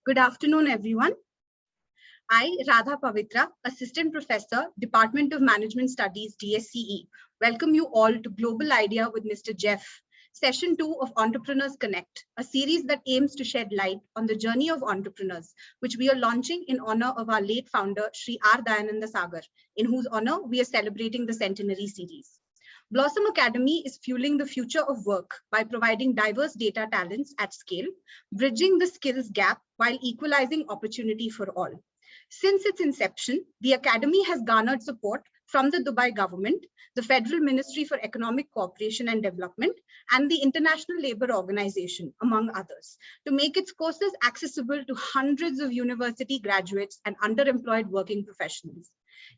Good afternoon, everyone. I, Radha Pavitra, Assistant Professor, Department of Management Studies, DSCE, welcome you all to Global Idea with Mr. Jeph, Session 2 of Entrepreneurs Connect, a series that aims to shed light on the journey of entrepreneurs, which we are launching in honor of our late founder, Sri R. Dayananda Sagar, in whose honor we are celebrating the centenary series. Blossom Academy is fueling the future of work by providing diverse data talents at scale, bridging the skills gap while equalizing opportunity for all. Since its inception, the Academy has garnered support from the Dubai government, the Federal Ministry for Economic Cooperation and Development, and the International Labour Organization, among others, to make its courses accessible to hundreds of university graduates and underemployed working professionals.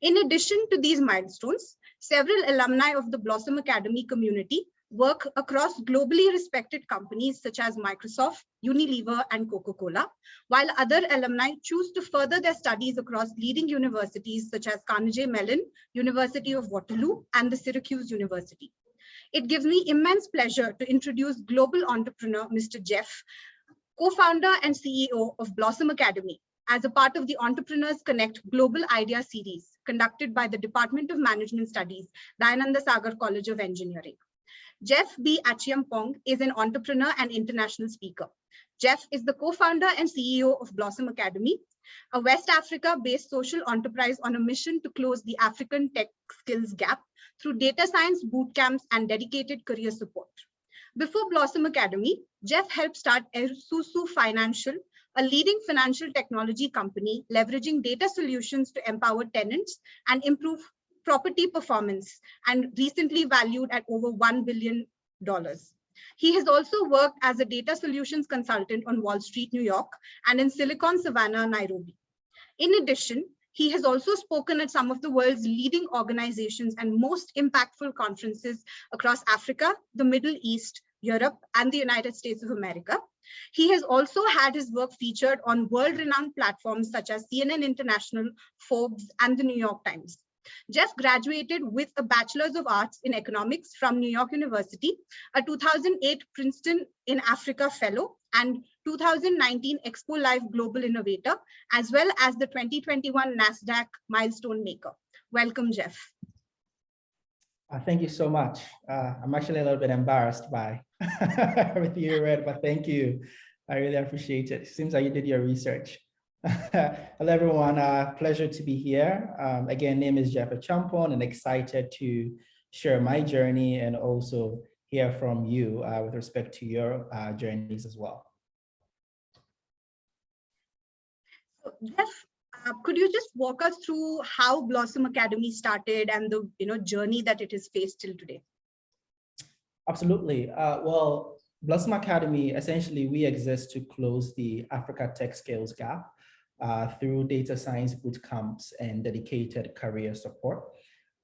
In addition to these milestones, several alumni of the Blossom Academy community work across globally respected companies such as Microsoft, Unilever, and Coca-Cola, while other alumni choose to further their studies across leading universities such as Carnegie Mellon, University of Waterloo, and the Syracuse University. It gives me immense pleasure to introduce global entrepreneur, Mr. Jeph, co-founder and CEO of Blossom Academy, as a part of the Entrepreneurs Connect Global Idea Series conducted by the Department of Management Studies, Dayananda Sagar College of Engineering. Jeph B. Acheampong is an entrepreneur and international speaker. Jeph is the co-founder and CEO of Blossom Academy, a West Africa-based social enterprise on a mission to close the African tech skills gap through data science boot camps and dedicated career support. Before Blossom Academy, Jeph helped start Susu Financial, a leading financial technology company leveraging data solutions to empower tenants and improve property performance, and recently valued at over $1 billion. He has also worked as a data solutions consultant on Wall Street, New York, and in Silicon Savannah, Nairobi. In addition, he has also spoken at some of the world's leading organizations and most impactful conferences across Africa, the Middle East, Europe, and the United States of America. He has also had his work featured on world-renowned platforms such as CNN International, Forbes, and the New York Times. Jeph graduated with a Bachelor's of Arts in Economics from New York University, a 2008 Princeton in Africa Fellow, and 2019 Expo Live Global Innovator, as well as the 2021 NASDAQ Milestone Maker. Welcome, Jeph. Thank you so much. I'm actually a little bit embarrassed by everything you read, but thank you. I really appreciate it. Seems like you did your research. Hello, everyone. Pleasure to be here. Again, name is Jeph Acheampong, and excited to share my journey and also hear from you with respect to your journeys as well. So, Jeph, could you just walk us through how Blossom Academy started and the journey that it has faced till today? Absolutely. Well, Blossom Academy, essentially, we exist to close the Africa tech skills gap through data science boot camps and dedicated career support.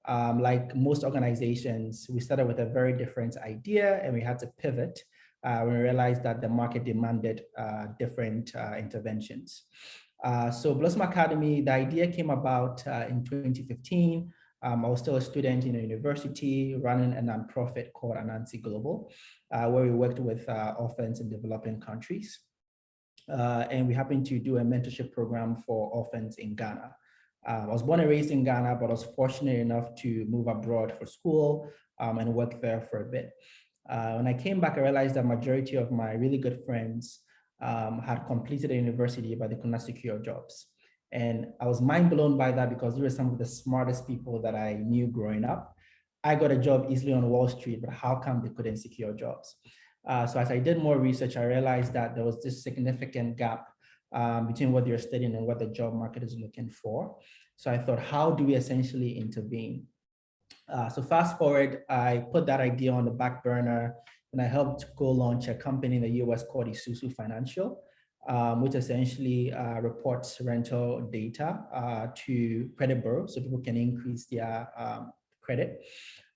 Like most organizations, we started with a very different idea and we had to pivot when we realized that the market demanded different interventions. So Blossom Academy, the idea came about in 2015. I was still a student in a university running a nonprofit called Anansi Global, where we worked with orphans in developing countries. And we happened to do a mentorship program for orphans in Ghana. I was born and raised in Ghana, but I was fortunate enough to move abroad for school and work there for a bit. When I came back, I realized that majority of my really good friends had completed a university, but they could not secure jobs. And I was mind blown by that because they were some of the smartest people that I knew growing up. I got a job easily on Wall Street, but how come they couldn't secure jobs? So as I did more research, I realized that there was this significant gap between what you're studying and what the job market is looking for. So I thought, how do we essentially intervene? So fast forward, I put that idea on the back burner and I helped go launch a company in the US called Susu Financial, which essentially reports rental data to credit bureaus so people can increase their credit,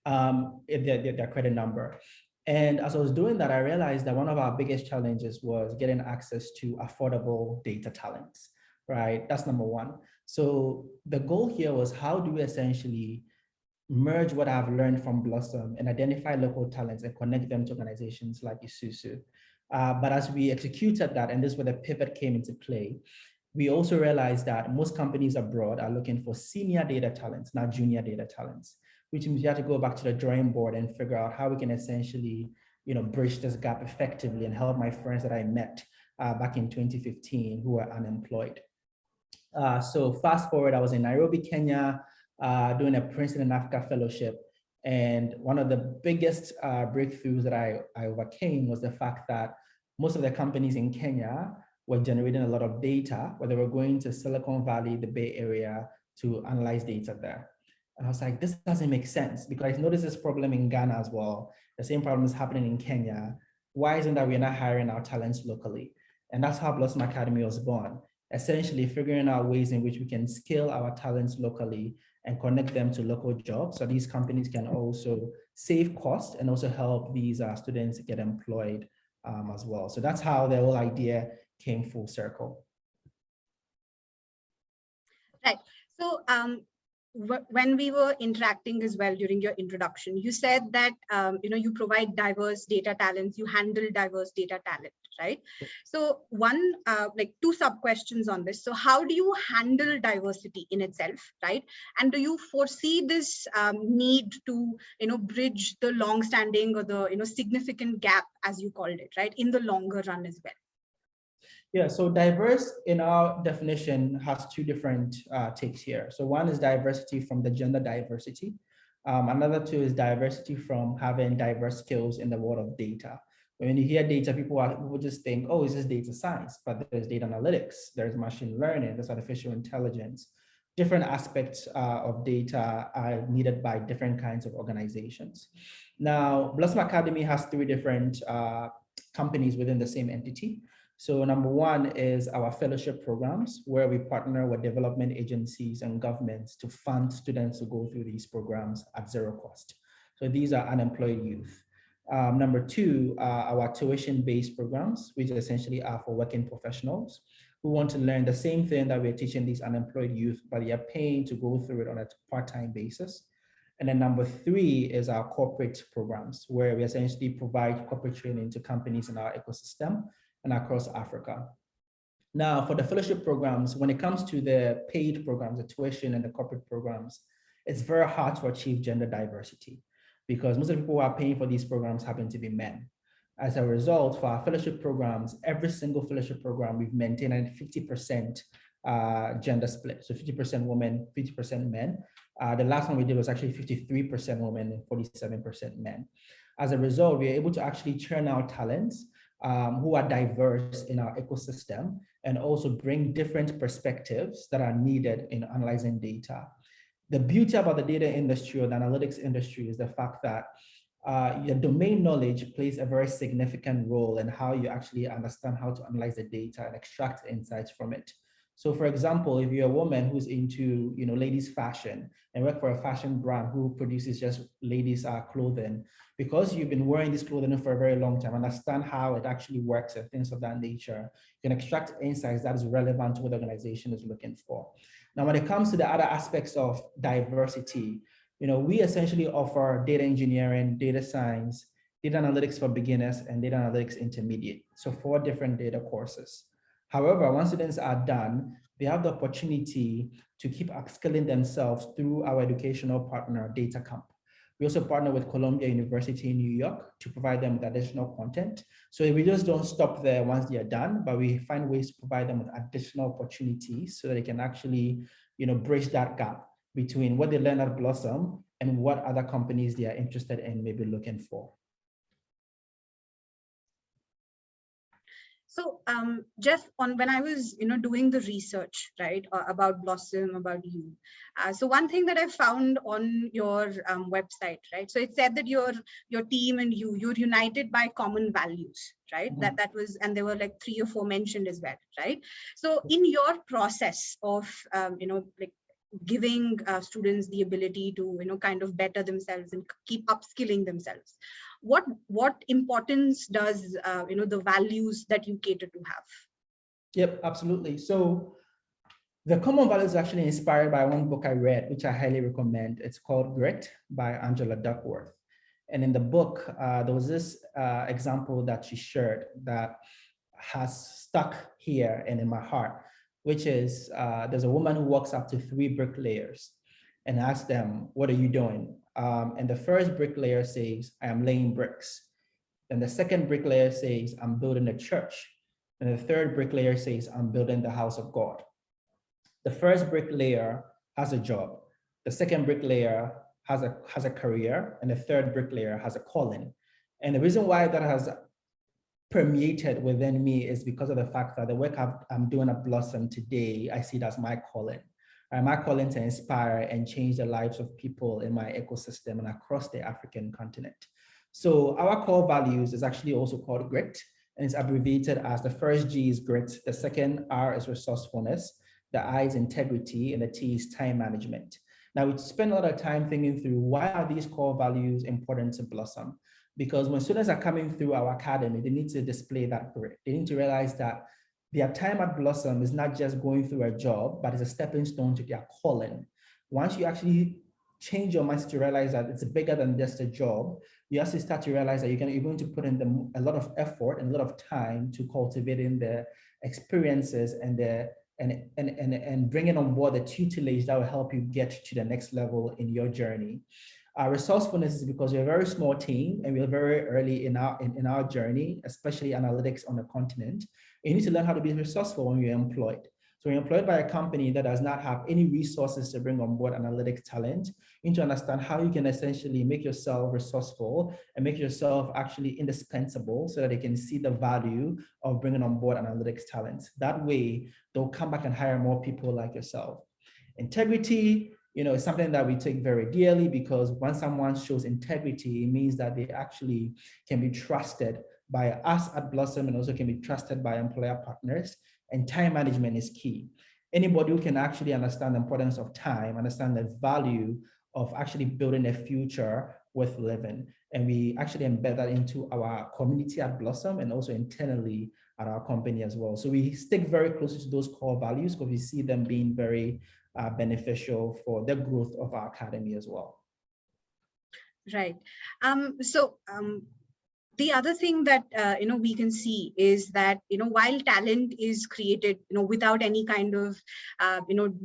their credit number. And as I was doing that, I realized that one of our biggest challenges was getting access to affordable data talents, right? That's number one. So the goal here was, how do we essentially merge what I've learned from Blossom and identify local talents and connect them to organizations like Isuzu? But as we executed that, and this is where the pivot came into play, we also realized that most companies abroad are looking for senior data talents, not junior data talents, which means you have to go back to the drawing board and figure out how we can essentially, bridge this gap effectively and help my friends that I met back in 2015 who are unemployed. So fast forward, I was in Nairobi, Kenya, doing a Princeton in Africa fellowship. And one of the biggest breakthroughs that I overcame was the fact that most of the companies in Kenya were generating a lot of data, where they were going to Silicon Valley, the Bay Area, to analyze data there. And I was like, this doesn't make sense, because I noticed this problem in Ghana as well. The same problem is happening in Kenya. Why isn't that we're not hiring our talents locally? And that's how Blossom Academy was born, essentially figuring out ways in which we can scale our talents locally and connect them to local jobs, so these companies can also save costs and also help these students get employed as well. So that's how the whole idea came full circle. Right. So when we were interacting as well during your introduction, you said that you provide diverse data talents, you handle diverse data talent, right? So two sub questions on this. So how do you handle diversity in itself, right? And do you foresee this need to bridge the long-standing or the significant gap, as you called it, right, in the longer run as well? Yeah, so diverse in our definition has two different takes here. So one is diversity from the gender diversity. Another two is diversity from having diverse skills in the world of data. When you hear data, people just think, oh, it's just data science, but there's data analytics, there's machine learning, there's artificial intelligence. Different aspects of data are needed by different kinds of organizations. Now, Blossom Academy has three different companies within the same entity. So number one is our fellowship programs, where we partner with development agencies and governments to fund students to go through these programs at zero cost. So these are unemployed youth. Number two, our tuition-based programs, which essentially are for working professionals who want to learn the same thing that we're teaching these unemployed youth, but they are paying to go through it on a part-time basis. And then number three is our corporate programs, where we essentially provide corporate training to companies in our ecosystem and across Africa. Now, for the fellowship programs, when it comes to the paid programs, the tuition and the corporate programs, it's very hard to achieve gender diversity, because most of the people who are paying for these programs happen to be men. As a result, for our fellowship programs, every single fellowship program, we've maintained a 50% gender split. So 50% women, 50% men. The last one we did was actually 53% women and 47% men. As a result, we are able to actually churn out talents who are diverse in our ecosystem, and also bring different perspectives that are needed in analyzing data. The beauty about the data industry or the analytics industry is the fact that your domain knowledge plays a very significant role in how you actually understand how to analyze the data and extract insights from it. So for example, if you're a woman who's into ladies fashion and work for a fashion brand who produces just ladies clothing, because you've been wearing this clothing for a very long time, understand how it actually works and things of that nature, you can extract insights that is relevant to what the organization is looking for. Now, when it comes to the other aspects of diversity, we essentially offer data engineering, data science, data analytics for beginners, and data analytics intermediate. So 4 different data courses. However, once students are done, they have the opportunity to keep upskilling themselves through our educational partner, DataCamp. We also partner with Columbia University in New York to provide them with additional content. So we just don't stop there once they are done, but we find ways to provide them with additional opportunities so that they can actually, bridge that gap between what they learn at Blossom and what other companies they are interested in maybe looking for. So Jeph, when I was doing the research, right, about Blossom, about you, so one thing that I found on your website, right, so it said that your team and you're united by common values, right? Mm-hmm. that was, and there were like 3 or 4 mentioned as well, right? So in your process of giving students the ability to kind of better themselves and keep upskilling themselves, what importance does the values that you cater to have? Yep, absolutely. So the common values are actually inspired by one book I read, which I highly recommend. It's called Grit by Angela Duckworth. And in the book, there was this example that she shared that has stuck here and in my heart, which is there's a woman who walks up to 3 bricklayers and asks them, "What are you doing?" And the first bricklayer says, "I am laying bricks." And the second bricklayer says, "I'm building a church." And the third bricklayer says, "I'm building the house of God." The first bricklayer has a job. The second bricklayer has a career, and the third bricklayer has a calling. And the reason why that has permeated within me is because of the fact that the work I'm doing at Blossom today, I see it as my calling. My calling to inspire and change the lives of people in my ecosystem and across the African continent. So our core values is actually also called GRIT, and it's abbreviated as the first G is grit, the second R is resourcefulness, the I is integrity, and the T is time management. Now, we spend a lot of time thinking through why are these core values important to Blossom? Because when students are coming through our academy, they need to display that grit. They need to realize that their time at Blossom is not just going through a job, but it's a stepping stone to their calling. Once you actually change your mind to realize that it's bigger than just a job, you actually start to realize that you're going to put in a lot of effort and a lot of time to cultivating the experiences and bringing on board the tutelage that will help you get to the next level in your journey. Resourcefulness is because we're a very small team and we're very early in our journey, especially analytics on the continent. You need to learn how to be resourceful when you're employed. So when you're employed by a company that does not have any resources to bring on board analytics talent, you need to understand how you can essentially make yourself resourceful and make yourself actually indispensable so that they can see the value of bringing on board analytics talent. That way, they'll come back and hire more people like yourself. Integrity, is something that we take very dearly, because when someone shows integrity, it means that they actually can be trusted by us at Blossom and also can be trusted by employer partners. And time management is key. Anybody who can actually understand the importance of time, understand the value of actually building a future worth living. And we actually embed that into our community at Blossom and also internally at our company as well. So we stick very closely to those core values because we see them being very beneficial for the growth of our academy as well. Right. The other thing that we can see is that while talent is created without any kind of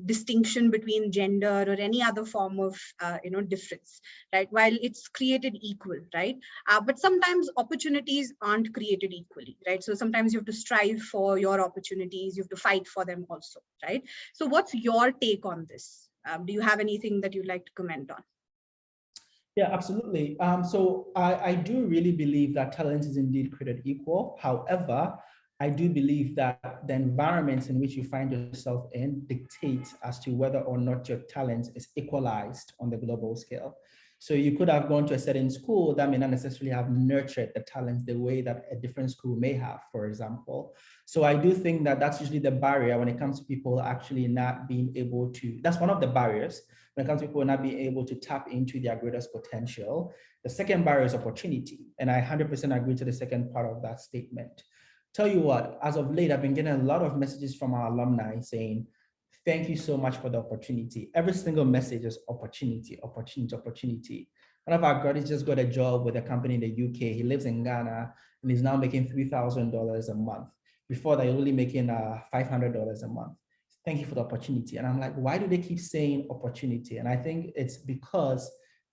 distinction between gender or any other form of difference, right? While it's created equal, right? But sometimes opportunities aren't created equally, right? So sometimes you have to strive for your opportunities, you have to fight for them also, right? So what's your take on this? Do you have anything that you'd like to comment on? Yeah, absolutely. So I do really believe that talent is indeed created equal. However, I do believe that the environment in which you find yourself in dictates as to whether or not your talent is equalized on the global scale. So you could have gone to a certain school that may not necessarily have nurtured the talents the way that a different school may have, for example. So I do think that that's usually the barrier when it comes to people actually not being able to, that's one of the barriers when it comes to people not being able to tap into their greatest potential. The second barrier is opportunity. And I 100% agree to the second part of that statement. Tell you what, as of late, I've been getting a lot of messages from our alumni saying, "Thank you so much for the opportunity." Every single message is opportunity, opportunity, opportunity. One of our graduates just got a job with a company in the UK. He lives in Ghana and he's now making $3,000 a month. Before that, he was only making $500 a month. Thank you for the opportunity. And I'm like, why do they keep saying opportunity? And I think it's because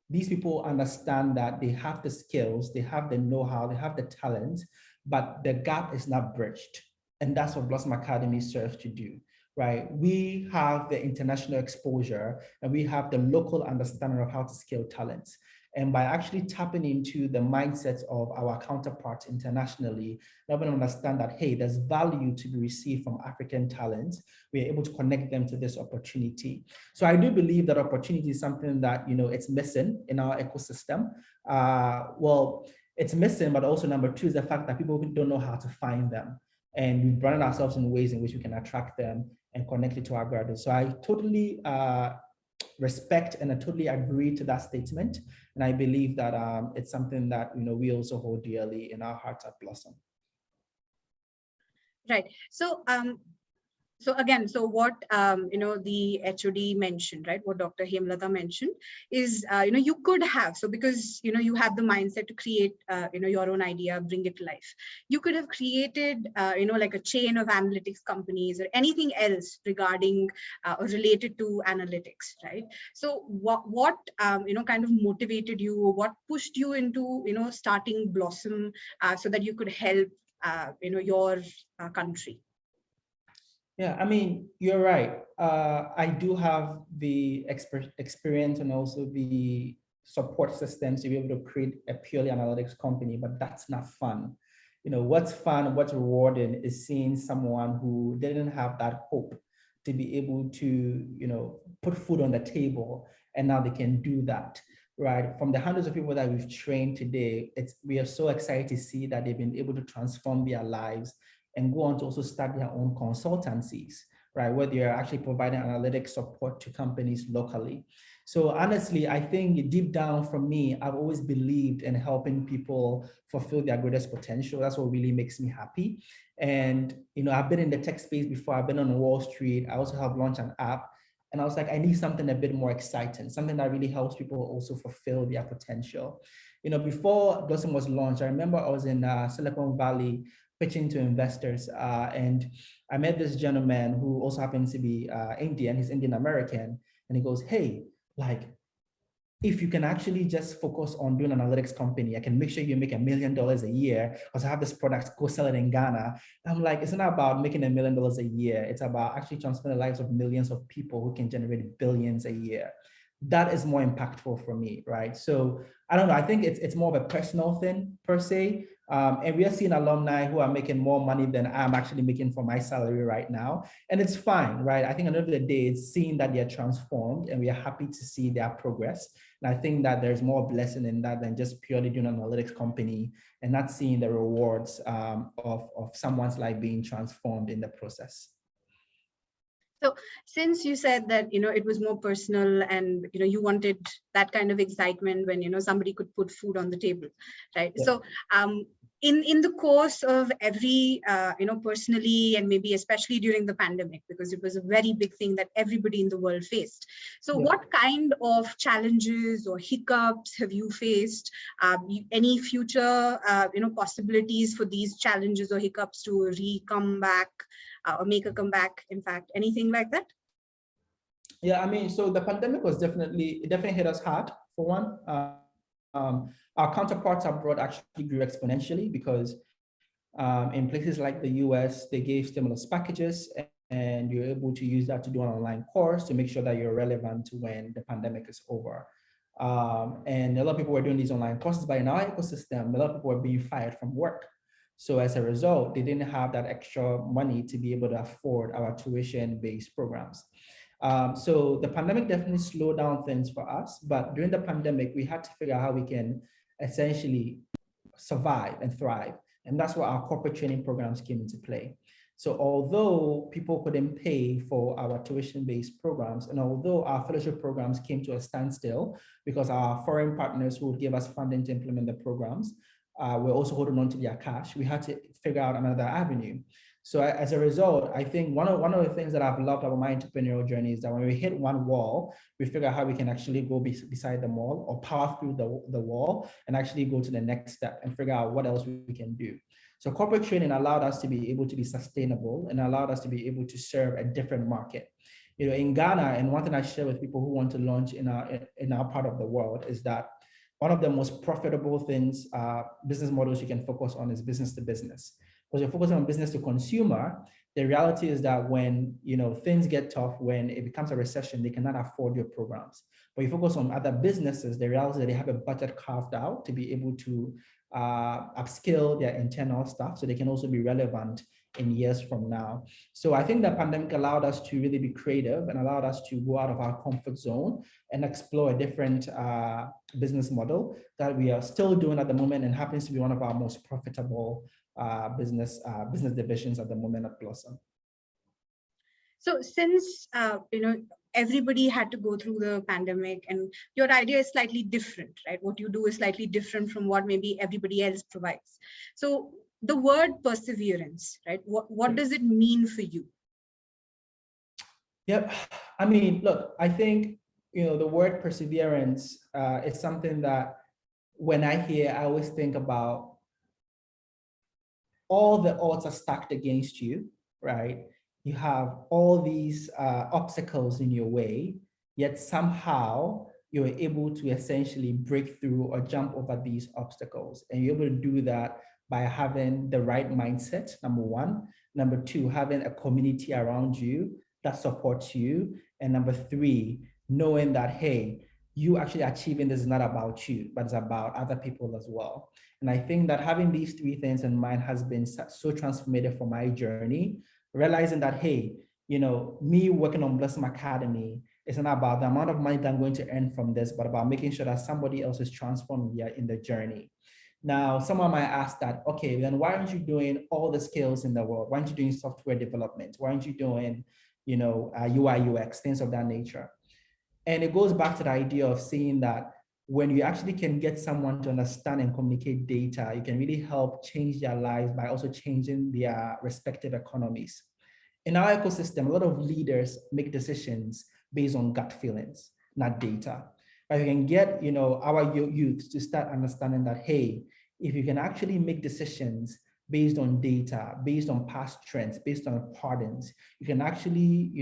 these people understand that they have the skills, they have the know-how, they have the talent, but the gap is not bridged. And that's what Blossom Academy serves to do, right? We have the international exposure and we have the local understanding of how to scale talents. And by actually tapping into the mindsets of our counterparts internationally, let them understand that, hey, there's value to be received from African talents. We're able to connect them to this opportunity. So I do believe that opportunity is something that, it's missing in our ecosystem. Well, it's missing, but also number two is the fact that people don't know how to find them. And we've branded ourselves in ways in which we can attract them and connect it to our graduates. So I totally respect and I totally agree to that statement. And I believe that it's something that we also hold dearly in our hearts at Blossom. Right. So So again, so what the HOD mentioned, right? What Dr. Hemlata mentioned is you could have, so because you have the mindset to create your own idea, bring it to life. You could have created like a chain of analytics companies or anything else regarding or related to analytics, right? So what kind of motivated you, or what pushed you into starting Blossom so that you could help your country? Yeah, I mean, you're right. I do have the experience and also the support systems to be able to create a purely analytics company, but that's not fun. What's fun, what's rewarding is seeing someone who didn't have that hope to be able to, put food on the table, and now they can do that, right? From the hundreds of people that we've trained today, we are so excited to see that they've been able to transform their lives and go on to also start their own consultancies, right? Where they are actually providing analytic support to companies locally. So honestly, I think deep down for me, I've always believed in helping people fulfill their greatest potential. That's what really makes me happy. And, I've been in the tech space before. I've been on Wall Street. I also have launched an app. And I was like, I need something a bit more exciting, something that really helps people also fulfill their potential. Before Blossom was launched, I remember I was in Silicon Valley pitching to investors. And I met this gentleman who also happens to be Indian, he's Indian American. And he goes, hey, like, if you can actually just focus on doing an analytics company, I can make sure you make $1 million a year because I have this product, go sell it in Ghana. And I'm like, it's not about making $1 million a year. It's about actually transforming the lives of millions of people who can generate billions a year. That is more impactful for me, right? So I don't know, I think it's more of a personal thing per se. And we are seeing alumni who are making more money than I'm actually making for my salary right now. And it's fine, right? I think at the end of the day, it's seeing that they're transformed and we are happy to see their progress. And I think that there's more blessing in that than just purely doing an analytics company and not seeing the rewards of someone's life being transformed in the process. So since you said that, it was more personal and, you wanted that kind of excitement when, somebody could put food on the table, right? Yeah. So in the course of every, personally, and maybe especially during the pandemic, because it was a very big thing that everybody in the world faced. So yeah. What kind of challenges or hiccups have you faced? Any future, possibilities for these challenges or hiccups to come back? Or make a comeback, in fact, anything like that? Yeah, I mean, so the pandemic it definitely hit us hard, for one. Our counterparts abroad actually grew exponentially because in places like the US, they gave stimulus packages and you're able to use that to do an online course to make sure that you're relevant when the pandemic is over. And a lot of people were doing these online courses, but in our ecosystem, a lot of people were being fired from work. So as a result, they didn't have that extra money to be able to afford our tuition-based programs. So the pandemic definitely slowed down things for us, but during the pandemic, we had to figure out how we can essentially survive and thrive. And that's where our corporate training programs came into play. So although people couldn't pay for our tuition-based programs, and although our fellowship programs came to a standstill because our foreign partners who would give us funding to implement the programs, we're also holding on to their cash, we had to figure out another avenue. So as a result, I think one of the things that I've loved about my entrepreneurial journey is that when we hit one wall, we figure out how we can actually go beside the wall or power through the wall and actually go to the next step and figure out what else we can do. So corporate training allowed us to be able to be sustainable and allowed us to be able to serve a different market. In Ghana, and one thing I share with people who want to launch in our part of the world is that one of the most profitable things, business models you can focus on is business to business. Because you're focusing on business to consumer, the reality is that when things get tough, when it becomes a recession, they cannot afford your programs. But you focus on other businesses, the reality is that they have a budget carved out to be able to upskill their internal staff so they can also be relevant in years from now. So I think the pandemic allowed us to really be creative and allowed us to go out of our comfort zone and explore a different business model that we are still doing at the moment and happens to be one of our most profitable business divisions at the moment at Blossom. So since everybody had to go through the pandemic and your idea is slightly different, right? What you do is slightly different from what maybe everybody else provides. So the word perseverance, right? What does it mean for you? Yep. I mean, look, I think, the word perseverance is something that when I hear, I always think about all the odds are stacked against you, right? You have all these obstacles in your way, yet somehow you're able to essentially break through or jump over these obstacles. And you're able to do that by having the right mindset, number one. Number two, having a community around you that supports you. And number three, knowing that, hey, you actually achieving this is not about you, but it's about other people as well. And I think that having these three things in mind has been so transformative for my journey, realizing that, hey, me working on Blossom Academy isn't about the amount of money that I'm going to earn from this, but about making sure that somebody else is transformed in the journey. Now, someone might ask that, okay, then why aren't you doing all the skills in the world? Why aren't you doing software development? Why aren't you doing, UI, UX, things of that nature? And it goes back to the idea of saying that when you actually can get someone to understand and communicate data, you can really help change their lives by also changing their respective economies. In our ecosystem, a lot of leaders make decisions based on gut feelings, not data. But you can get, our youth to start understanding that, hey, if you can actually make decisions based on data, based on past trends, based on patterns, you can actually,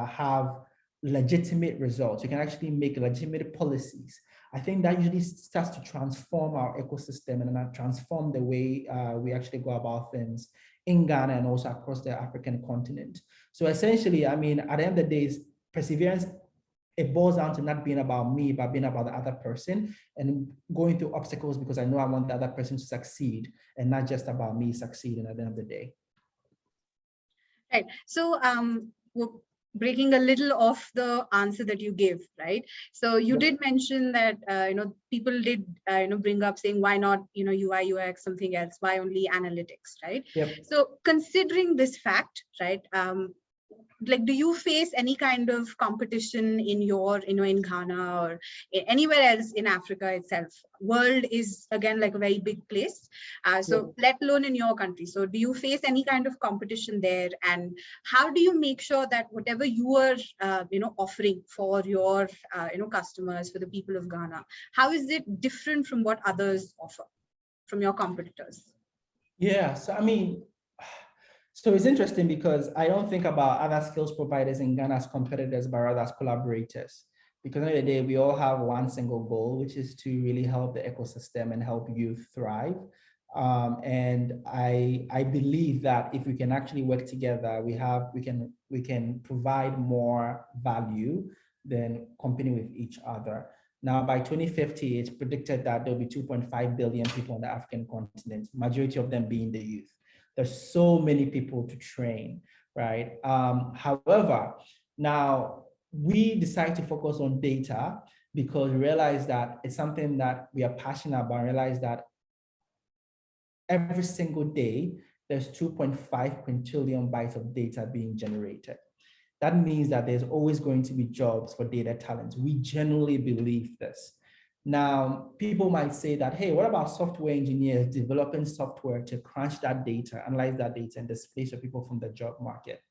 have legitimate results. You can actually make legitimate policies. I think that usually starts to transform our ecosystem and transform the way we actually go about things in Ghana and also across the African continent. So essentially, I mean, at the end of the day, perseverance, it boils down to not being about me, but being about the other person and going through obstacles because I know I want the other person to succeed and not just about me succeeding at the end of the day. Right. So we're breaking a little off the answer that you gave, right? So you did mention that people did bring up saying why not UI UX something else, why only analytics, right? Yep. So considering this fact, right, like, do you face any kind of competition in your in Ghana or anywhere else in Africa itself? World is again like a very big place, so let alone in your country. So do you face any kind of competition there, and how do you make sure that whatever you are offering for your customers, for the people of Ghana, how is it different from what others offer from your competitors? Yeah, so I mean, so it's interesting because I don't think about other skills providers in Ghana as competitors, but rather as collaborators. Because at the end of the day, we all have one single goal, which is to really help the ecosystem and help youth thrive. And I believe that if we can actually work together, we can provide more value than competing with each other. Now, by 2050, it's predicted that there'll be 2.5 billion people on the African continent, majority of them being the youth. There's so many people to train, right? However, now we decide to focus on data because we realize that it's something that we are passionate about, realize that every single day, there's 2.5 quintillion bytes of data being generated. That means that there's always going to be jobs for data talent. We genuinely believe this. Now, people might say that, hey, what about software engineers developing software to crunch that data, analyze that data, and displace people from the job market?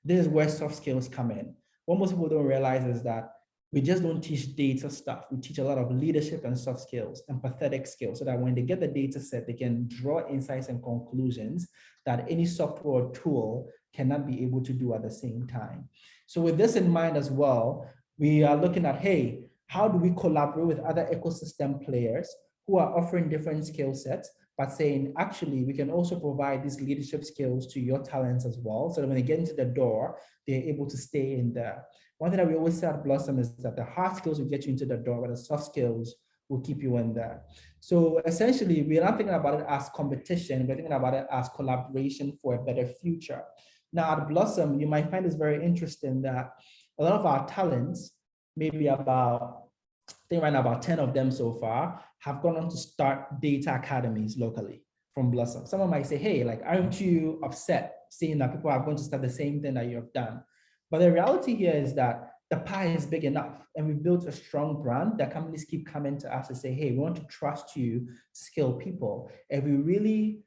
This is where soft skills come in. What most people don't realize is that we just don't teach data stuff. We teach a lot of leadership and soft skills, empathetic skills, so that when they get the data set, they can draw insights and conclusions that any software or tool cannot be able to do at the same time. So with this in mind as well, we are looking at, hey, how do we collaborate with other ecosystem players who are offering different skill sets, but saying, actually, we can also provide these leadership skills to your talents as well, so that when they get into the door, they're able to stay in there. One thing that we always say at Blossom is that the hard skills will get you into the door, but the soft skills will keep you in there. So essentially, we're not thinking about it as competition, we're thinking about it as collaboration for a better future. Now at Blossom, you might find this very interesting that a lot of our talents, maybe about, I think right now about 10 of them so far, have gone on to start data academies locally from Blossom. Someone might say, hey, like, aren't you upset seeing that people are going to start the same thing that you have done? But the reality here is that the pie is big enough and we've built a strong brand that companies keep coming to us and say, hey, we want to trust you, skilled people. And we really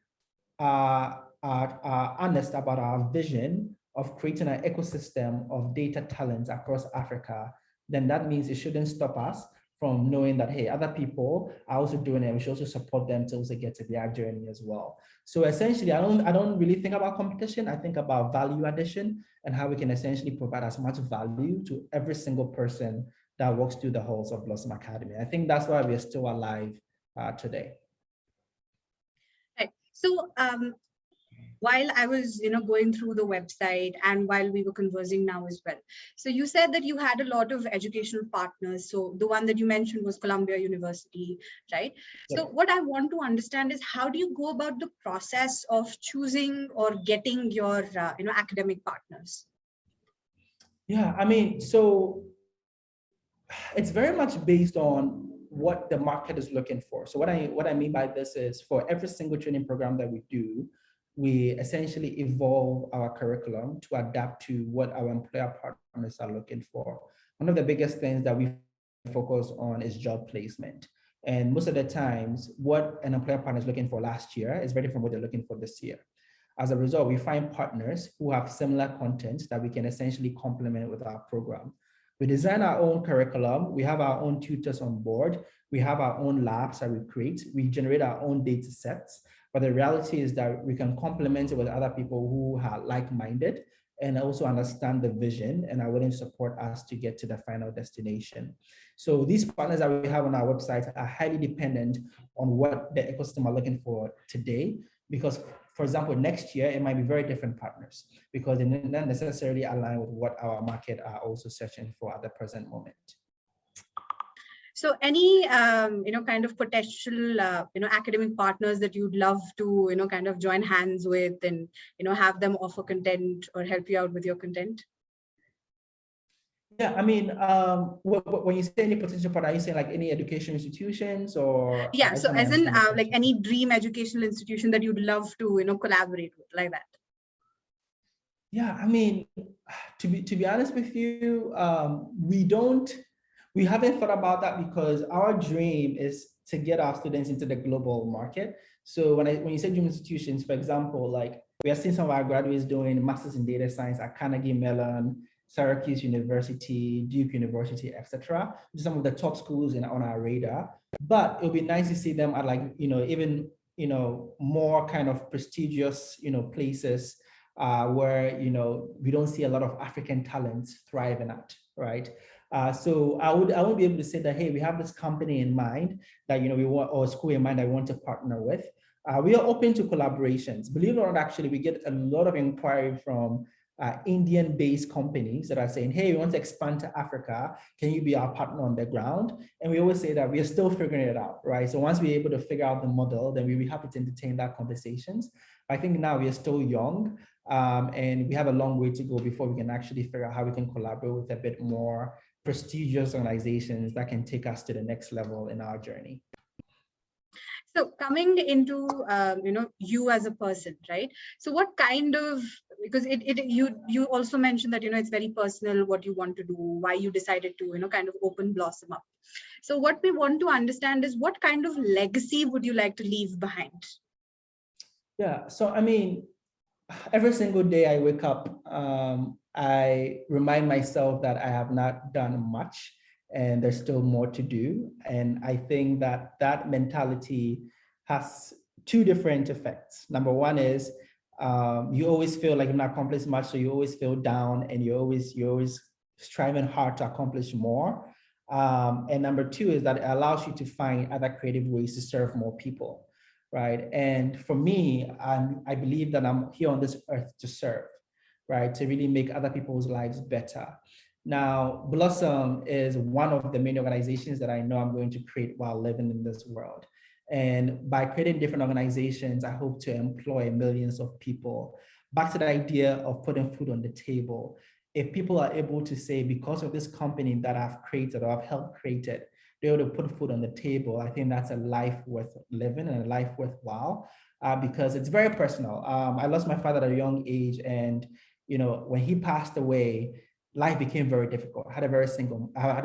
are honest about our vision of creating an ecosystem of data talents across Africa, then that means it shouldn't stop us from knowing that, hey, other people are also doing it. We should also support them to also get to their journey as well. So essentially, I don't really think about competition. I think about value addition and how we can essentially provide as much value to every single person that walks through the halls of Blossom Academy. I think that's why we're still alive today. Right. So while I was, going through the website and while we were conversing now as well. So you said that you had a lot of educational partners. So the one that you mentioned was Columbia University, right? Yeah. So what I want to understand is how do you go about the process of choosing or getting your, academic partners? Yeah, I mean, so it's very much based on what the market is looking for. So what I mean by this is for every single training program that we do, we essentially evolve our curriculum to adapt to what our employer partners are looking for. One of the biggest things that we focus on is job placement. And most of the times, what an employer partner is looking for last year is very different from what they're looking for this year. As a result, we find partners who have similar content that we can essentially complement with our program. We design our own curriculum. We have our own tutors on board. We have our own labs that we create. We generate our own data sets. But the reality is that we can complement it with other people who are like-minded and also understand the vision and are willing to support us to get to the final destination. So these partners that we have on our website are highly dependent on what the ecosystem are looking for today, because for example, next year, it might be very different partners because they not necessarily align with what our market are also searching for at the present moment. So any, kind of potential, academic partners that you'd love to, kind of join hands with and, have them offer content or help you out with your content? Yeah, I mean, when you say any potential partner, are you saying like any education institutions or? Yeah, so as in like any dream educational institution that you'd love to, collaborate with, like that. Yeah, I mean, to be honest with you, we haven't thought about that because our dream is to get our students into the global market. So when you say dream institutions, for example, like we are seeing some of our graduates doing masters in data science at Carnegie Mellon, Syracuse University, Duke University, etc. Some of the top schools on our radar. But it would be nice to see them at like, even, more kind of prestigious, places where, we don't see a lot of African talents thriving at, right? So I would be able to say that, hey, we have this company in mind that, we want, or school in mind that we want to partner with. We are open to collaborations. Believe it or not, actually, we get a lot of inquiry from Indian-based companies that are saying, hey, we want to expand to Africa. Can you be our partner on the ground? And we always say that we are still figuring it out, right? So once we're able to figure out the model, then we'll be happy to entertain that conversations. I think now we are still young and we have a long way to go before we can actually figure out how we can collaborate with a bit more prestigious organizations that can take us to the next level in our journey. So coming into, you as a person, right? So what kind of, because you also mentioned that, it's very personal what you want to do, why you decided to, kind of open Blossom up. So what we want to understand is what kind of legacy would you like to leave behind? Yeah, so I mean, every single day I wake up, I remind myself that I have not done much and there's still more to do. And I think that mentality has two different effects. Number one is you always feel like you've not accomplished much, so you always feel down and you're always striving hard to accomplish more. And number two is that it allows you to find other creative ways to serve more people, right? And for me, I believe that I'm here on this earth to serve, right? To really make other people's lives better. Now, Blossom is one of the many organizations that I know I'm going to create while living in this world. And by creating different organizations, I hope to employ millions of people. Back to the idea of putting food on the table. If people are able to say, because of this company that I've created or I've helped create it, they're able to put food on the table, I think that's a life worth living and a life worthwhile because it's very personal. I lost my father at a young age, and when he passed away, life became very difficult. I had a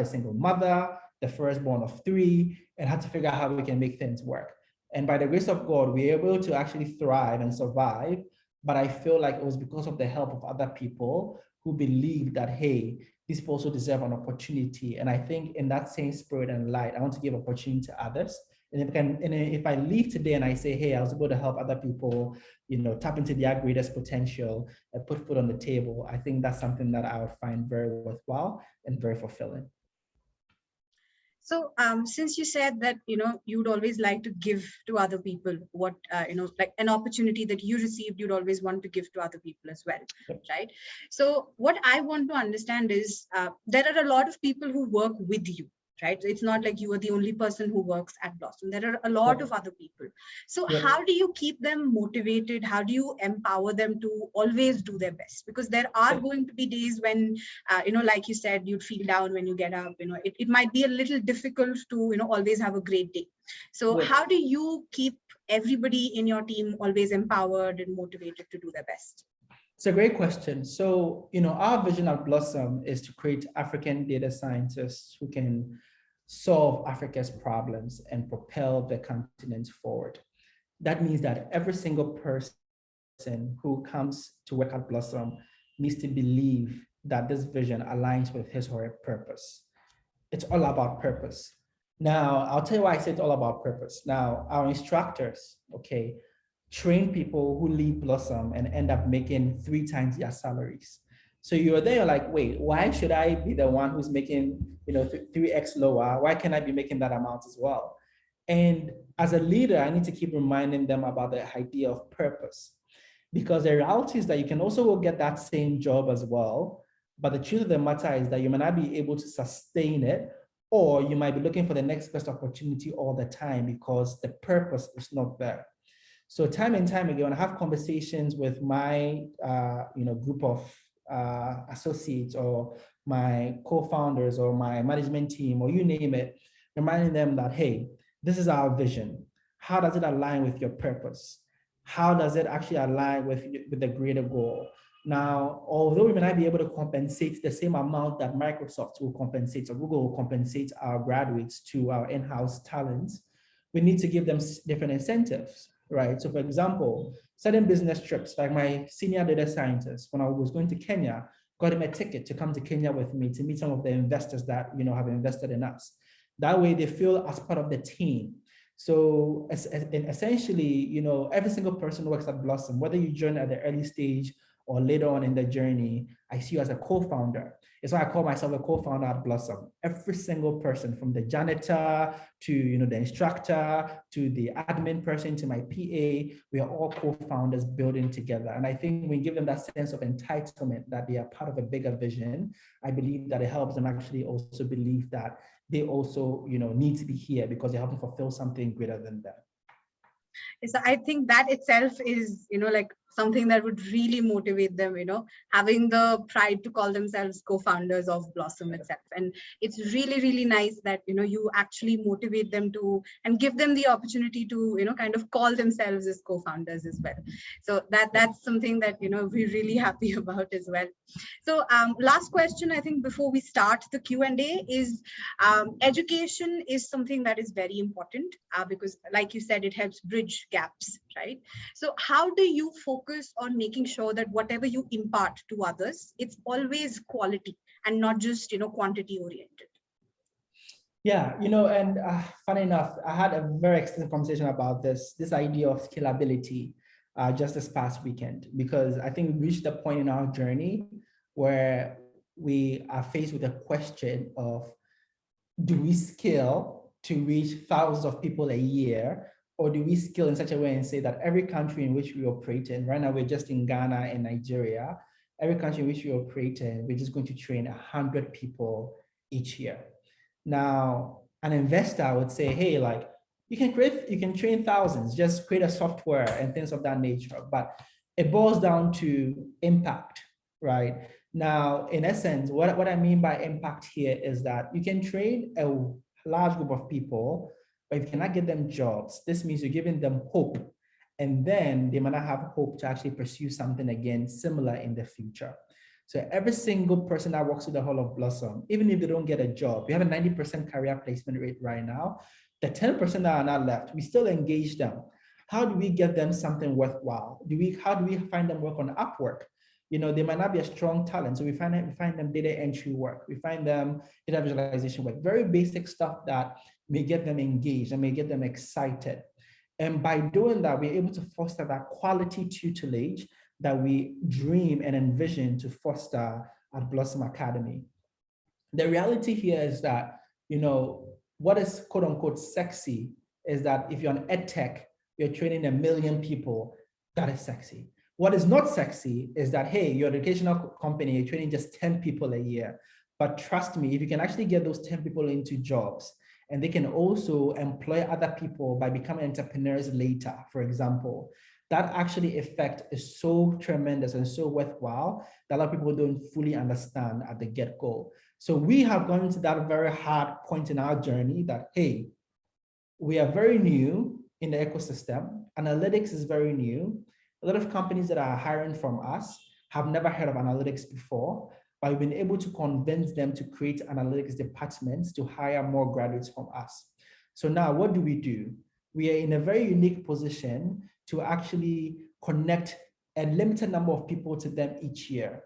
single mother, the firstborn of 3, and had to figure out how we can make things work. And by the grace of God, we were able to actually thrive and survive but I feel like it was because of the help of other people who believed that, hey, these people also deserve an opportunity. And I think in that same spirit and light, I want to give opportunity to others. And if I leave today and I say, hey, I was able to help other people, tap into their greatest potential and put food on the table, I think that's something that I would find very worthwhile and very fulfilling. So since you said that, you'd always like to give to other people what, like an opportunity that you received, you'd always want to give to other people as well, Yep. right? So what I want to understand is there are a lot of people who work with you, right? It's not like you are the only person who works at Blossom. There are a lot of other people. So how do you keep them motivated? How do you empower them to always do their best? Because there are going to be days when, like you said, you'd feel down when you get up. It might be a little difficult to, always have a great day. So how do you keep everybody in your team always empowered and motivated to do their best? It's a great question. So, our vision at Blossom is to create African data scientists who can solve Africa's problems and propel the continent forward. That means that every single person who comes to work at Blossom needs to believe that this vision aligns with his or her purpose. It's all about purpose. Now, I'll tell you why I say it's all about purpose. Now, our instructors, train people who leave Blossom and end up making 3 times their salaries. So you're there, you're like, wait, why should I be the one who's making, 3x lower? Why can't I be making that amount as well? And as a leader, I need to keep reminding them about the idea of purpose. Because the reality is that you can also go get that same job as well. But the truth of the matter is that you may not be able to sustain it, or you might be looking for the next best opportunity all the time because the purpose is not there. So time and time again, when I have conversations with my group of associates or my co-founders or my management team or you name it, reminding them that, hey, this is our vision. How does it align with your purpose? How does it actually align with the greater goal? Now, although we may not be able to compensate the same amount that Microsoft will compensate or Google will compensate our graduates to our in-house talents, we need to give them different incentives. Right. So for example, certain business trips, like my senior data scientist, when I was going to Kenya, got him a ticket to come to Kenya with me to meet some of the investors that, have invested in us. That way they feel as part of the team. So essentially, every single person who works at Blossom, whether you join at the early stage or later on in the journey, I see you as a co-founder. It's why I call myself a co-founder at Blossom. Every single person, from the janitor to the instructor to the admin person to my PA, we are all co-founders building together. And I think when we give them that sense of entitlement that they are part of a bigger vision, I believe that it helps them actually also believe that they also need to be here because they have to fulfill something greater than them. So I think that itself is, like something that would really motivate them, having the pride to call themselves co-founders of Blossom itself. And it's really, really nice that, you actually motivate them to and give them the opportunity to, kind of call themselves as co-founders as well. So that's something that, we're really happy about as well. So last question, I think, before we start the Q&A is education is something that is very important because, like you said, it helps bridge gaps, right? So how do you focus on making sure that whatever you impart to others, it's always quality and not just, quantity oriented? Yeah, and funny enough, I had a very extensive conversation about this idea of scalability just this past weekend, because I think we reached the point in our journey where we are faced with a question of, do we scale to reach thousands of people a year, or do we scale in such a way and say that every country in which we operate in, right now we're just in Ghana and Nigeria, every country in which we operate in, we're just going to train 100 people each year. Now, an investor would say, hey, like, you can train thousands, just create a software and things of that nature. But it boils down to impact, right? Now, in essence, what I mean by impact here is that you can train a large group of people, but if you cannot get them jobs, this means you're giving them hope. And then they might not have hope to actually pursue something again similar in the future. So every single person that walks through the Hall of Blossom, even if they don't get a job, we have a 90% career placement rate right now. The 10% that are not left, we still engage them. How do we get them something worthwhile? How do we find them work on Upwork? They might not be a strong talent. So we find them data entry work. We find them data visualization work, very basic stuff that may get them engaged and may get them excited. And by doing that, we're able to foster that quality tutelage that we dream and envision to foster at Blossom Academy. The reality here is that, what is quote unquote sexy is that if you're an ed tech, you're training 1 million people, that is sexy. What is not sexy is that, hey, you're an educational company, you're training just 10 people a year. But trust me, if you can actually get those 10 people into jobs, and they can also employ other people by becoming entrepreneurs later, for example, that actually effect is so tremendous and so worthwhile that a lot of people don't fully understand at the get-go. So we have gone into that very hard point in our journey that, hey, we are very new in the ecosystem. Analytics is very new. A lot of companies that are hiring from us have never heard of analytics before, but we've been able to convince them to create analytics departments to hire more graduates from us. So now what do? We are in a very unique position to actually connect a limited number of people to them each year.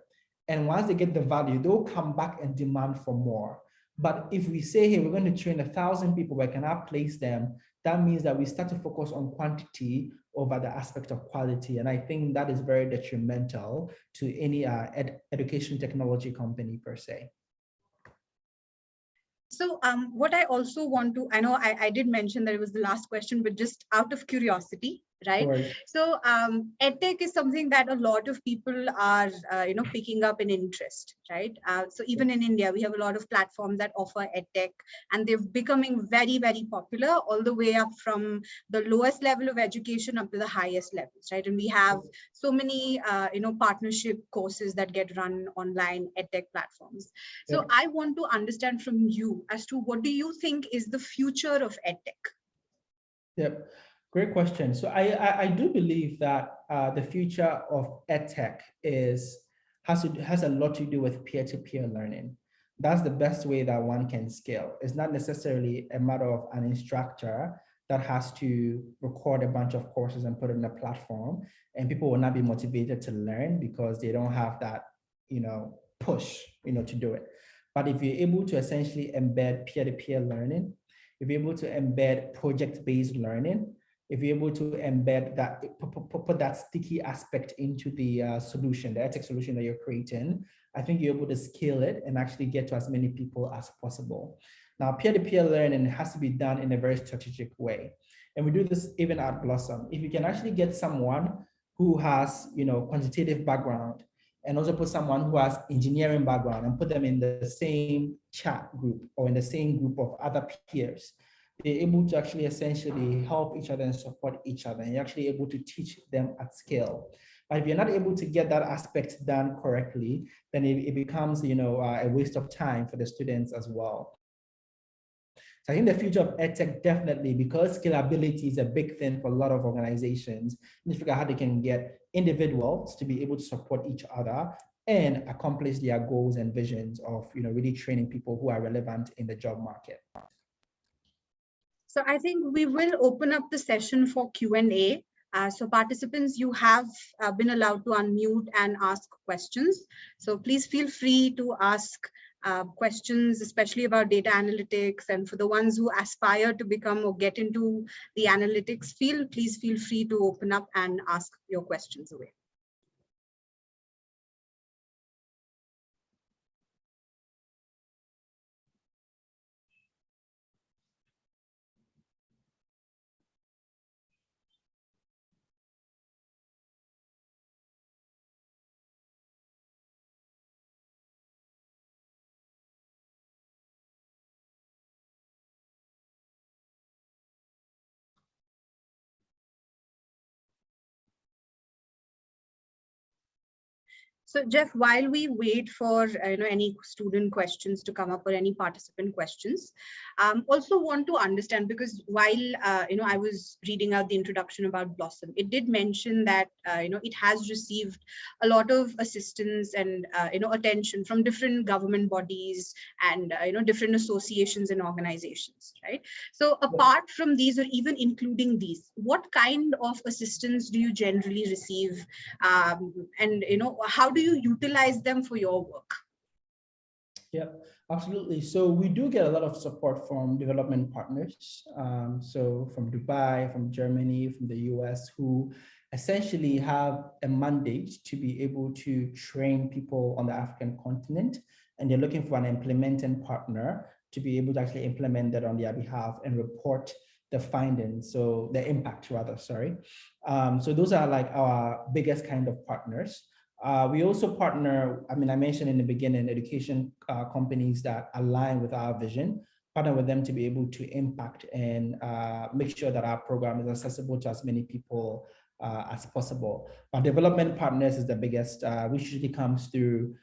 And once they get the value, they'll come back and demand for more. But if we say, hey, we're going to train 1,000 people, where can I place them? That means that we start to focus on quantity over the aspect of quality. And I think that is very detrimental to any education technology company per se. So what I also want to, I know I did mention that it was the last question, but just out of curiosity, right? So EdTech is something that a lot of people are, picking up an interest, right? So even in India, we have a lot of platforms that offer EdTech, and they're becoming very, very popular all the way up from the lowest level of education up to the highest levels, right? And we have so many, partnership courses that get run online EdTech platforms. So I want to understand from you as to what do you think is the future of EdTech? Yep, great question. So I do believe that the future of EdTech has a lot to do with peer-to-peer learning. That's the best way that one can scale. It's not necessarily a matter of an instructor that has to record a bunch of courses and put it in a platform, and people will not be motivated to learn because they don't have that, push, to do it. But if you're able to essentially embed peer-to-peer learning, if you're able to embed project-based learning, if you're able to embed that, put that sticky aspect into the solution, the EdTech solution that you're creating, I think you're able to scale it and actually get to as many people as possible. Now, peer-to-peer learning has to be done in a very strategic way. And we do this even at Blossom. If you can actually get someone who has, quantitative background, and also put someone who has engineering background and put them in the same chat group or in the same group of other peers, they're able to actually essentially help each other and support each other. And you're actually able to teach them at scale. But if you're not able to get that aspect done correctly, then it becomes, a waste of time for the students as well. So I think the future of EdTech definitely, because scalability is a big thing for a lot of organizations, and figure out how they can get individuals to be able to support each other and accomplish their goals and visions of, really training people who are relevant in the job market. So I think we will open up the session for Q&A. So participants, you have been allowed to unmute and ask questions. So please feel free to ask questions, especially about data analytics. And for the ones who aspire to become or get into the analytics field, please feel free to open up and ask your questions away. So Jeph, while we wait for any student questions to come up or any participant questions, also want to understand, because while I was reading out the introduction about Blossom, it did mention that it has received a lot of assistance and attention from different government bodies and different associations and organizations, right? So apart from these, or even including these, what kind of assistance do you generally receive, and how do you utilize them for your work? Yeah, absolutely. So we do get a lot of support from development partners. So from Dubai, from Germany, from the US, who essentially have a mandate to be able to train people on the African continent. And they're looking for an implementing partner to be able to actually implement that on their behalf and report the findings, so the impact rather, sorry. So those are like our biggest kind of partners. We also partner, I mentioned in the beginning, education companies that align with our vision, partner with them to be able to impact and make sure that our program is accessible to as many people as possible. Our development partners is the biggest, which usually comes through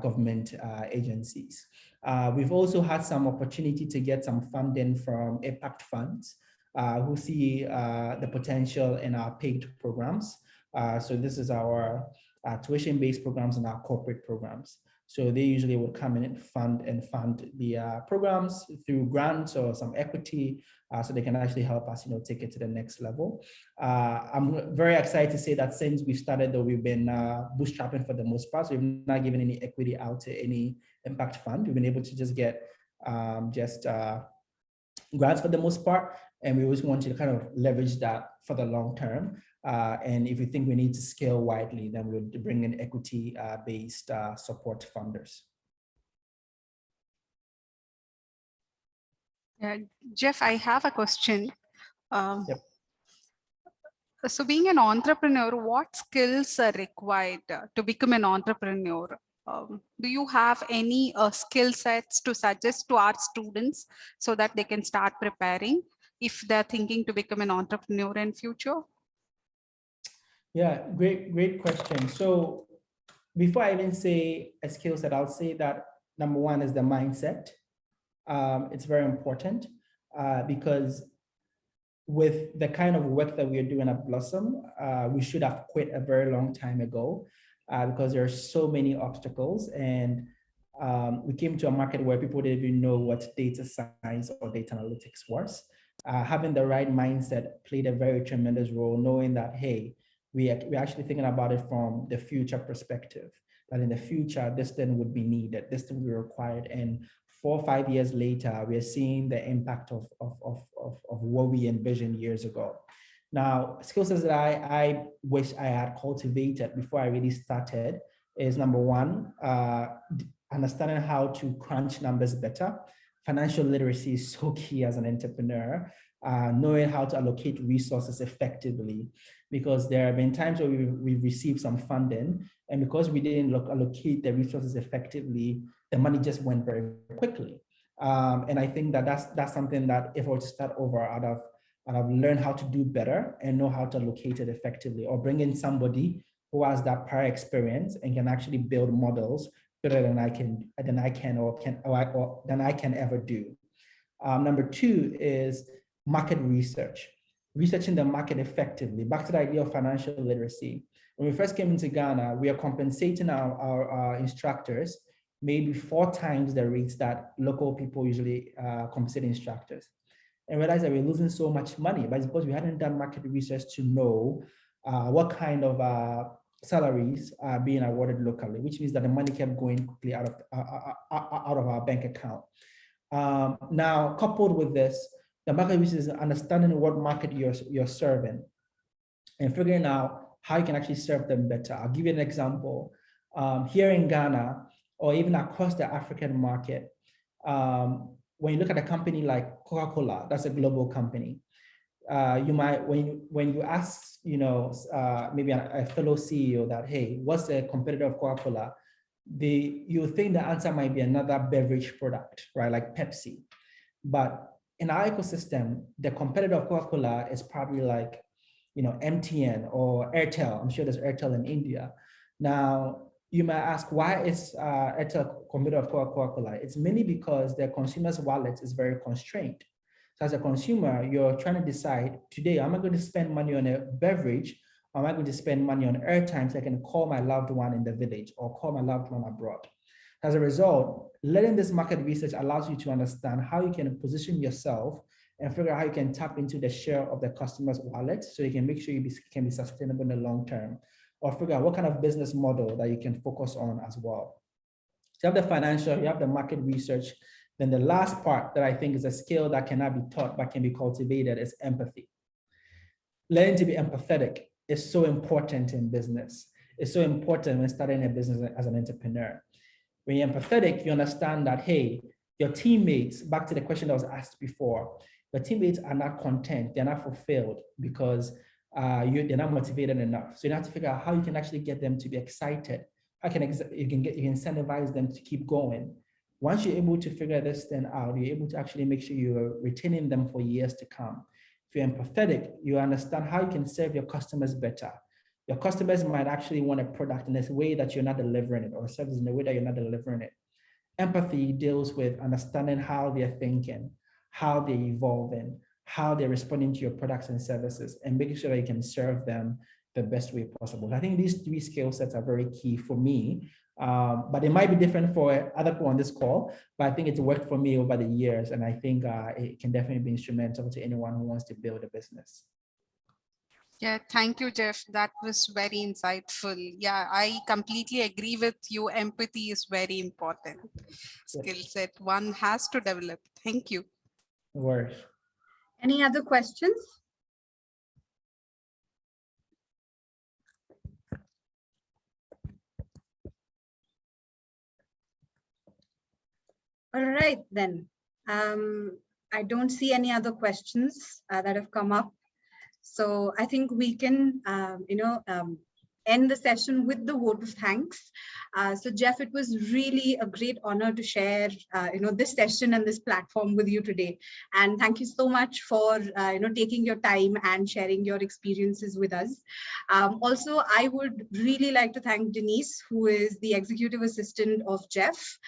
government agencies. We've also had some opportunity to get some funding from impact funds who see the potential in our paid programs. So this is our tuition-based programs and our corporate programs. So they usually will come in and fund the programs through grants or some equity, so they can actually help us, take it to the next level. I'm very excited to say that since we started, though, we've been bootstrapping for the most part. So we've not given any equity out to any impact fund. We've been able to just get grants for the most part, and we always want to kind of leverage that for the long term. And if we think we need to scale widely, then we'll bring in equity-based support funders. Jeph, I have a question. Yep. So being an entrepreneur, what skills are required to become an entrepreneur? Do you have any skill sets to suggest to our students so that they can start preparing if they're thinking to become an entrepreneur in future? Yeah, great question. So before I even say a skill set, I'll say that number one is the mindset. It's very important because with the kind of work that we are doing at Blossom, we should have quit a very long time ago because there are so many obstacles, and we came to a market where people didn't even know what data science or data analytics was. Having the right mindset played a very tremendous role, knowing that, hey, we're actually thinking about it from the future perspective, that in the future, this thing would be needed, this thing would be required. And 4 or 5 years later, we are seeing the impact of what we envisioned years ago. Now, skill sets that I wish I had cultivated before I really started is number one, understanding how to crunch numbers better. Financial literacy is so key as an entrepreneur. Knowing how to allocate resources effectively, because there have been times where we've received some funding, and because we didn't allocate the resources effectively, the money just went very quickly. And I think that that's something that if I were to start over, I'd have learned how to do better and know how to allocate it effectively, or bring in somebody who has that prior experience and can actually build models better than I can ever do. Number two is market research, researching the market effectively. Back to the idea of financial literacy. When we first came into Ghana, we are compensating our instructors maybe 4 times the rates that local people usually compensate instructors. And realize that we're losing so much money, but it's because we hadn't done market research to know what kind of salaries are being awarded locally, which means that the money kept going quickly out of our bank account. Now, coupled with this, the market research is understanding what market you're serving and figuring out how you can actually serve them better. I'll give you an example. Here in Ghana, or even across the African market, when you look at a company like Coca-Cola, that's a global company. You might, when you ask, maybe a fellow CEO that, hey, what's the competitor of Coca-Cola? You think the answer might be another beverage product, right? Like Pepsi. But in our ecosystem, the competitor of Coca-Cola is probably like, MTN or Airtel. I'm sure there's Airtel in India. Now, You might ask, why is it a competitor of Coca-Cola? It's mainly because their consumers' wallet is very constrained. So as a consumer, you're trying to decide, today, am I going to spend money on a beverage, or am I going to spend money on airtime so I can call my loved one in the village or call my loved one abroad? As a result, learning this market research allows you to understand how you can position yourself and figure out how you can tap into the share of the customer's wallet so you can make sure you can be sustainable in the long term, or figure out what kind of business model that you can focus on as well. So you have the financial, you have the market research. Then the last part that I think is a skill that cannot be taught but can be cultivated is empathy. Learning to be empathetic is so important in business. It's so important when starting a business as an entrepreneur. When you're empathetic, you understand that, hey, your teammates, back to the question that was asked before, your teammates are not content, they're not fulfilled because they're not motivated enough. So you have to figure out how you can actually get them to be excited. How can you can incentivize them to keep going. Once you're able to figure this thing out, you're able to actually make sure you're retaining them for years to come. If you're empathetic, you understand how you can serve your customers better. Your customers might actually want a product in a way that you're not delivering it, or a service in a way that you're not delivering it. Empathy deals with understanding how they're thinking, how they're evolving, how they're responding to your products and services, and making sure that you can serve them the best way possible. I think these three skill sets are very key for me, but it might be different for other people on this call, but I think it's worked for me over the years, and I think it can definitely be instrumental to anyone who wants to build a business. Yeah, thank you, Jeph. That was very insightful. Yeah, I completely agree with you. Empathy is very important skill set one has to develop. Thank you. No worries. Any other questions? All right, then. I don't see any other questions that have come up. So I think we can, end the session with the vote of thanks. So Jeph, it was really a great honor to share, this session and this platform with you today. And thank you so much for, taking your time and sharing your experiences with us. Also, I would really like to thank Denise, who is the executive assistant of Jeph,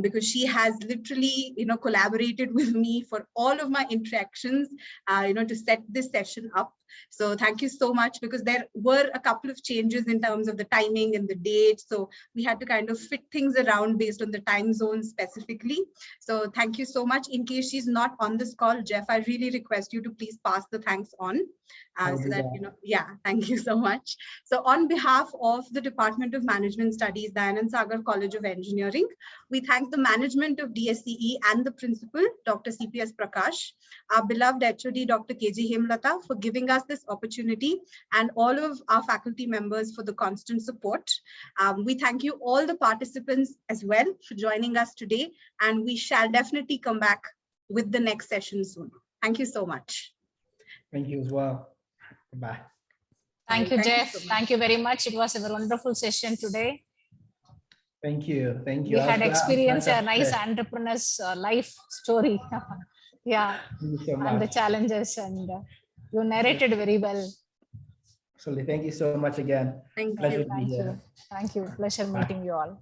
because she has literally, collaborated with me for all of my interactions, to set this session up. So thank you so much, because there were a couple of changes in terms of the timing and the date. So we had to kind of fit things around based on the time zone specifically. So thank you so much. In case she's not on this call, Jeph, I really request you to please pass the thanks on. Thank you so much. So on behalf of the Department of Management Studies, Dayananda Sagar College of Engineering, we thank the management of DSCE and the principal, Dr. CPS Prakash, our beloved HOD, Dr. KG Hemlata, for giving us this opportunity, and all of our faculty members for the constant support. We thank you all the participants as well for joining us today, and we shall definitely come back with the next session soon. Thank you so much. Thank you as well. Bye. Thank you, Jeph. Thank you very much. It was a wonderful session today. Thank you. Thank you. We had experienced a nice entrepreneur's life story. Yeah, so and the challenges, and you narrated very well. Absolutely. Thank you so much again. Thank Pleasure you. to be here. Thank you. Pleasure meeting you all.